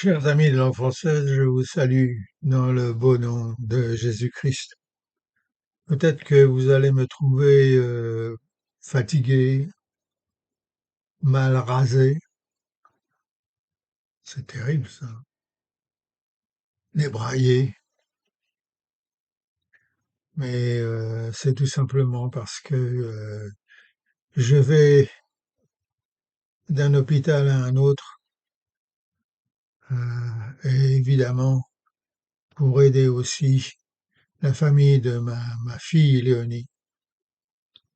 Chers amis de langue française, je vous salue dans le beau nom de Jésus-Christ. Peut-être que vous allez me trouver fatigué, mal rasé, c'est terrible ça, débraillé, mais c'est tout simplement parce que je vais d'un hôpital à un autre, et évidemment pour aider aussi la famille de ma fille Léonie,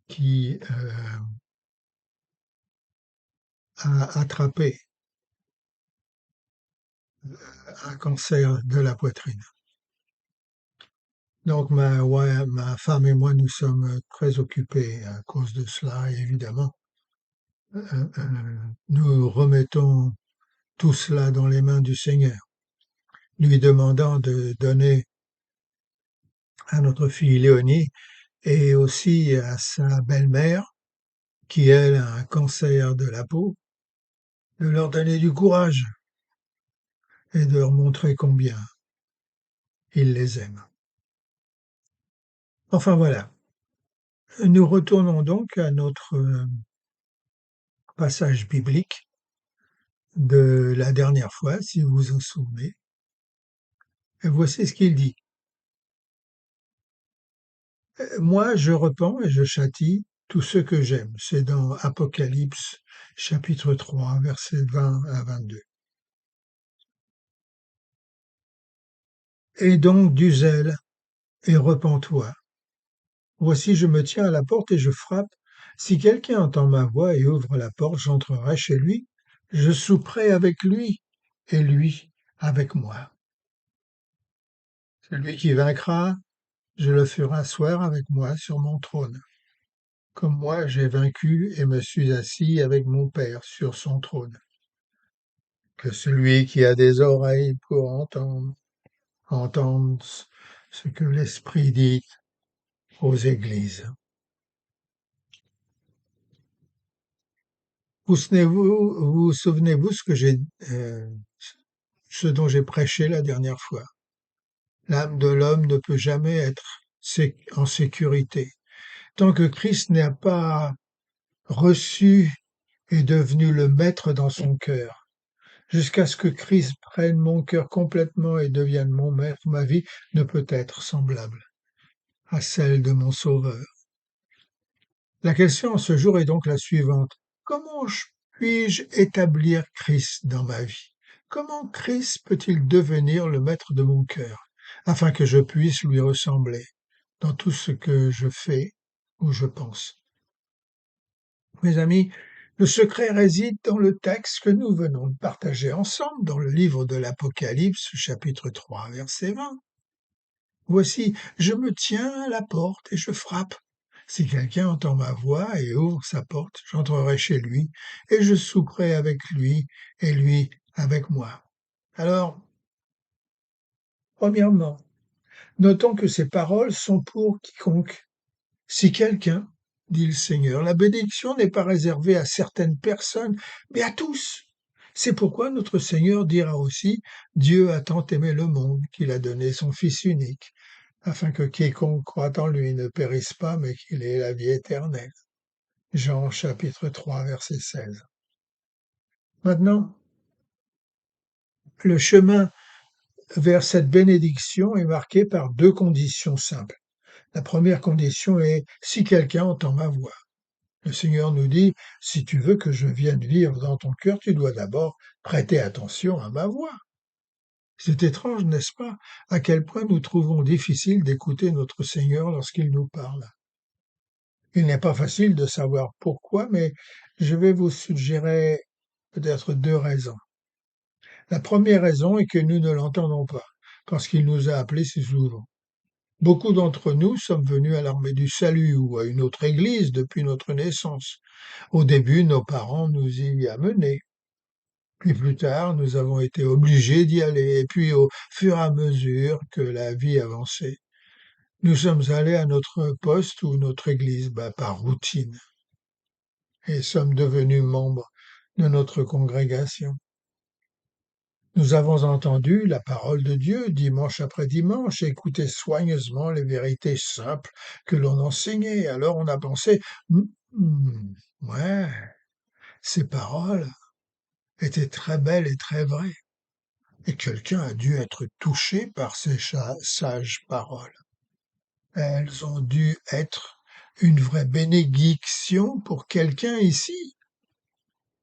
qui a attrapé un cancer de la poitrine. Donc ma femme et moi, nous sommes très occupés à cause de cela, et évidemment. Nous remettons tout cela dans les mains du Seigneur, lui demandant de donner à notre fille Léonie et aussi à sa belle-mère, qui elle a un cancer de la peau, de leur donner du courage et de leur montrer combien il les aime. Enfin voilà, nous retournons donc à notre passage biblique de la dernière fois, si vous vous en souvenez. Et voici ce qu'il dit. Moi, je repens et je châtie tous ceux que j'aime. C'est dans Apocalypse, chapitre 3, versets 20 à 22. Et donc du zèle, et repens-toi. Voici, je me tiens à la porte et je frappe. Si quelqu'un entend ma voix et ouvre la porte, j'entrerai chez lui. Je souperai avec lui, et lui avec moi. Celui qui vaincra, je le ferai asseoir avec moi sur mon trône. Comme moi j'ai vaincu et me suis assis avec mon Père sur son trône. Que celui qui a des oreilles pour entende ce que l'Esprit dit aux églises. Vous souvenez-vous ce dont j'ai prêché la dernière fois? L'âme de l'homme ne peut jamais être en sécurité. Tant que Christ n'a pas reçu et devenu le maître dans son cœur, jusqu'à ce que Christ prenne mon cœur complètement et devienne mon maître, ma vie ne peut être semblable à celle de mon Sauveur. La question en ce jour est donc la suivante. Comment puis-je établir Christ dans ma vie? Comment Christ peut-il devenir le maître de mon cœur, afin que je puisse lui ressembler dans tout ce que je fais ou je pense? Mes amis, le secret réside dans le texte que nous venons de partager ensemble dans le livre de l'Apocalypse, chapitre 3, verset 20. Voici, je me tiens à la porte et je frappe. Si quelqu'un entend ma voix et ouvre sa porte, j'entrerai chez lui et je souperai avec lui et lui avec moi. Alors, premièrement, notons que ces paroles sont pour quiconque. Si quelqu'un, dit le Seigneur, la bénédiction n'est pas réservée à certaines personnes, mais à tous. C'est pourquoi notre Seigneur dira aussi, Dieu a tant aimé le monde qu'il a donné son Fils unique, afin que quiconque croit en lui ne périsse pas, mais qu'il ait la vie éternelle. Jean chapitre 3, verset 16. Maintenant, le chemin vers cette bénédiction est marqué par deux conditions simples. La première condition est si quelqu'un entend ma voix. Le Seigneur nous dit, si tu veux que je vienne vivre dans ton cœur, tu dois d'abord prêter attention à ma voix. C'est étrange, n'est-ce pas, à quel point nous trouvons difficile d'écouter notre Seigneur lorsqu'il nous parle. Il n'est pas facile de savoir pourquoi, mais je vais vous suggérer peut-être deux raisons. La première raison est que nous ne l'entendons pas, parce qu'il nous a appelés si souvent. Beaucoup d'entre nous sommes venus à l'armée du salut ou à une autre église depuis notre naissance. Au début, nos parents nous y amenaient. Puis plus tard, nous avons été obligés d'y aller. Et puis, au fur et à mesure que la vie avançait, nous sommes allés à notre poste ou notre église, par routine, et sommes devenus membres de notre congrégation. Nous avons entendu la parole de Dieu dimanche après dimanche, écouté soigneusement les vérités simples que l'on enseignait. Alors on a pensé, ouais, ces paroles étaient très belles et très vraies. Et quelqu'un a dû être touché par ces sages paroles. Elles ont dû être une vraie bénédiction pour quelqu'un ici.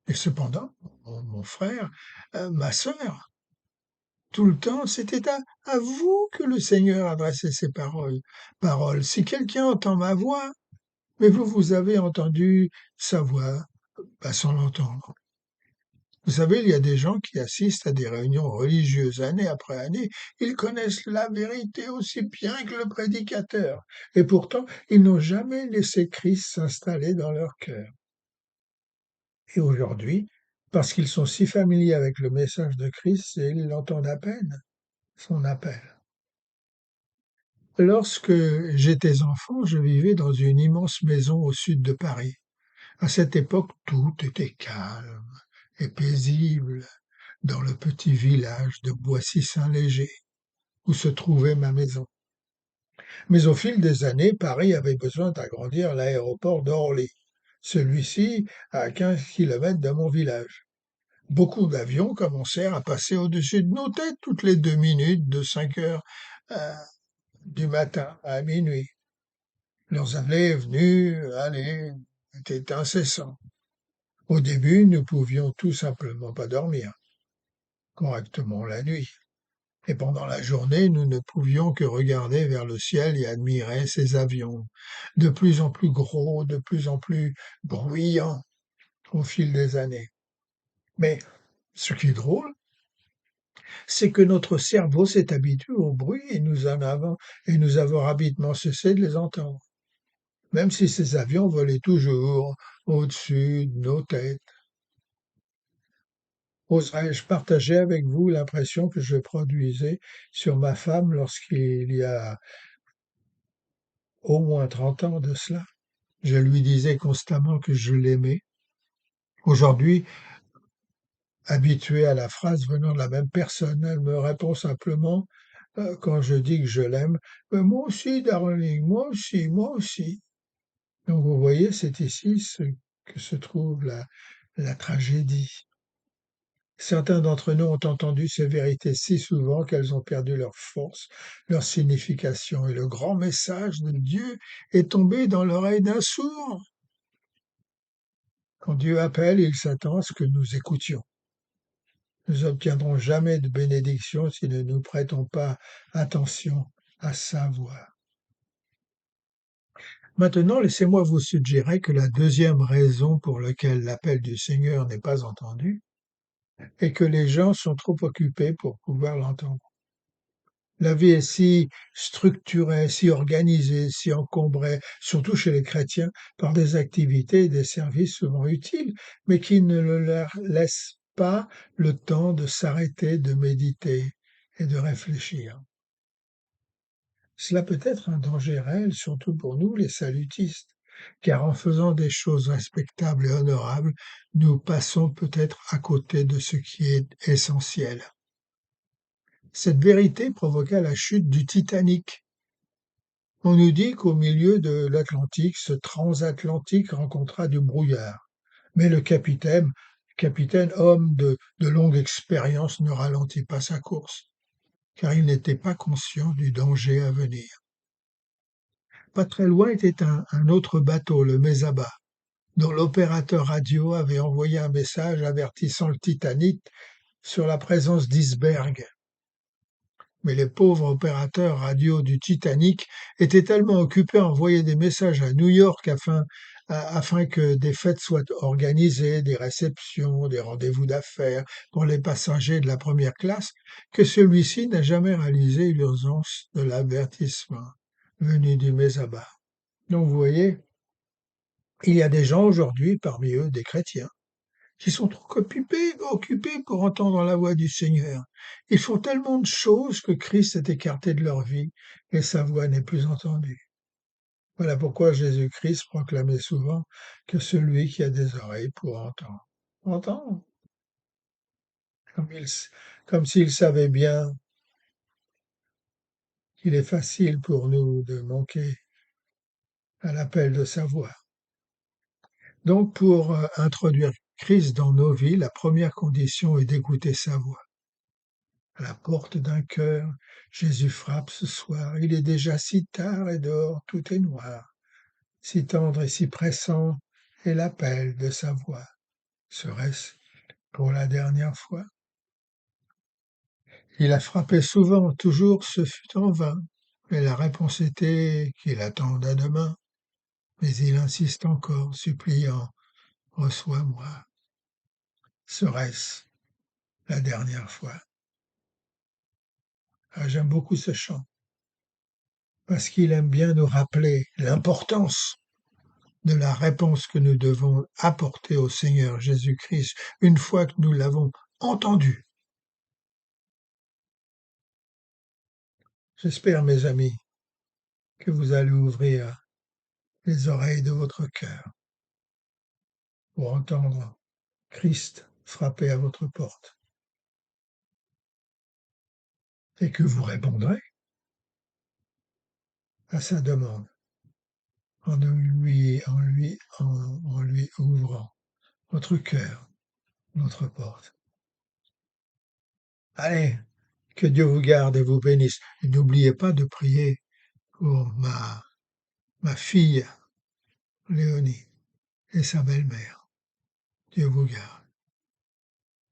Et cependant, mon frère, ma sœur, tout le temps, c'était à vous que le Seigneur adressait ces paroles. Si quelqu'un entend ma voix, mais vous avez entendu sa voix, sans l'entendre. Vous savez, il y a des gens qui assistent à des réunions religieuses année après année. Ils connaissent la vérité aussi bien que le prédicateur. Et pourtant, ils n'ont jamais laissé Christ s'installer dans leur cœur. Et aujourd'hui, parce qu'ils sont si familiers avec le message de Christ, ils l'entendent à peine, son appel. Lorsque j'étais enfant, je vivais dans une immense maison au sud de Paris. À cette époque, tout était calme et paisible dans le petit village de Boissy-Saint-Léger, où se trouvait ma maison. Mais au fil des années, Paris avait besoin d'agrandir l'aéroport d'Orly, celui-ci à 15 kilomètres de mon village. Beaucoup d'avions commencèrent à passer au-dessus de nos têtes toutes les 2 minutes, de 5 heures du matin à minuit. Leurs allées, venues, allées étaient incessants. Au début, nous pouvions tout simplement pas dormir correctement la nuit. Et pendant la journée, nous ne pouvions que regarder vers le ciel et admirer ces avions, de plus en plus gros, de plus en plus bruyants au fil des années. Mais ce qui est drôle, c'est que notre cerveau s'est habitué au bruit et nous avons rapidement cessé de les entendre, même si ces avions volaient toujours au-dessus de nos têtes. Oserais-je partager avec vous l'impression que je produisais sur ma femme lorsqu'il y a au moins 30 ans de cela? Je lui disais constamment que je l'aimais. Aujourd'hui, habituée à la phrase venant de la même personne, elle me répond simplement, quand je dis que je l'aime, moi aussi, darling, moi aussi, moi aussi. Donc vous voyez, c'est ici que se trouve la tragédie. Certains d'entre nous ont entendu ces vérités si souvent qu'elles ont perdu leur force, leur signification, et le grand message de Dieu est tombé dans l'oreille d'un sourd. Quand Dieu appelle, il s'attend à ce que nous écoutions. Nous n'obtiendrons jamais de bénédiction si nous ne nous prêtons pas attention à sa voix. Maintenant, laissez-moi vous suggérer que la deuxième raison pour laquelle l'appel du Seigneur n'est pas entendu est que les gens sont trop occupés pour pouvoir l'entendre. La vie est si structurée, si organisée, si encombrée, surtout chez les chrétiens, par des activités et des services souvent utiles, mais qui ne leur laissent pas le temps de s'arrêter, de méditer et de réfléchir. Cela peut être un danger réel, surtout pour nous, les salutistes, car en faisant des choses respectables et honorables, nous passons peut-être à côté de ce qui est essentiel. Cette vérité provoqua la chute du Titanic. On nous dit qu'au milieu de l'Atlantique, ce transatlantique rencontra du brouillard. Mais le capitaine, homme de longue expérience, ne ralentit pas sa course, car il n'était pas conscient du danger à venir. Pas très loin était un autre bateau, le Mesaba, dont l'opérateur radio avait envoyé un message avertissant le Titanic sur la présence d'icebergs. Mais les pauvres opérateurs radio du Titanic étaient tellement occupés à envoyer des messages à New York afin que des fêtes soient organisées, des réceptions, des rendez-vous d'affaires pour les passagers de la première classe, que celui-ci n'a jamais réalisé l'urgence de l'avertissement venu du Mesaba. Donc vous voyez, il y a des gens aujourd'hui, parmi eux des chrétiens, qui sont trop occupés pour entendre la voix du Seigneur. Ils font tellement de choses que Christ est écarté de leur vie et sa voix n'est plus entendue. Voilà pourquoi Jésus-Christ proclamait souvent que celui qui a des oreilles pour entendre, entend. comme, comme s'il savait bien qu'il est facile pour nous de manquer à l'appel de sa voix. Donc, pour introduire Christ dans nos vies, la première condition est d'écouter sa voix. À la porte d'un cœur, Jésus frappe ce soir. Il est déjà si tard et dehors tout est noir. Si tendre et si pressant est l'appel de sa voix. Serait-ce pour la dernière fois? Il a frappé souvent, toujours ce fut en vain. Et la réponse était qu'il attende à demain. Mais il insiste encore, suppliant, reçois-moi. Serait-ce la dernière fois? Ah, j'aime beaucoup ce chant, parce qu'il aime bien nous rappeler l'importance de la réponse que nous devons apporter au Seigneur Jésus-Christ une fois que nous l'avons entendu. J'espère, mes amis, que vous allez ouvrir les oreilles de votre cœur pour entendre Christ frapper à votre porte et que vous répondrez à sa demande en lui ouvrant votre cœur, votre porte. Allez, que Dieu vous garde et vous bénisse. Et n'oubliez pas de prier pour ma fille Léonie et sa belle-mère. Dieu vous garde.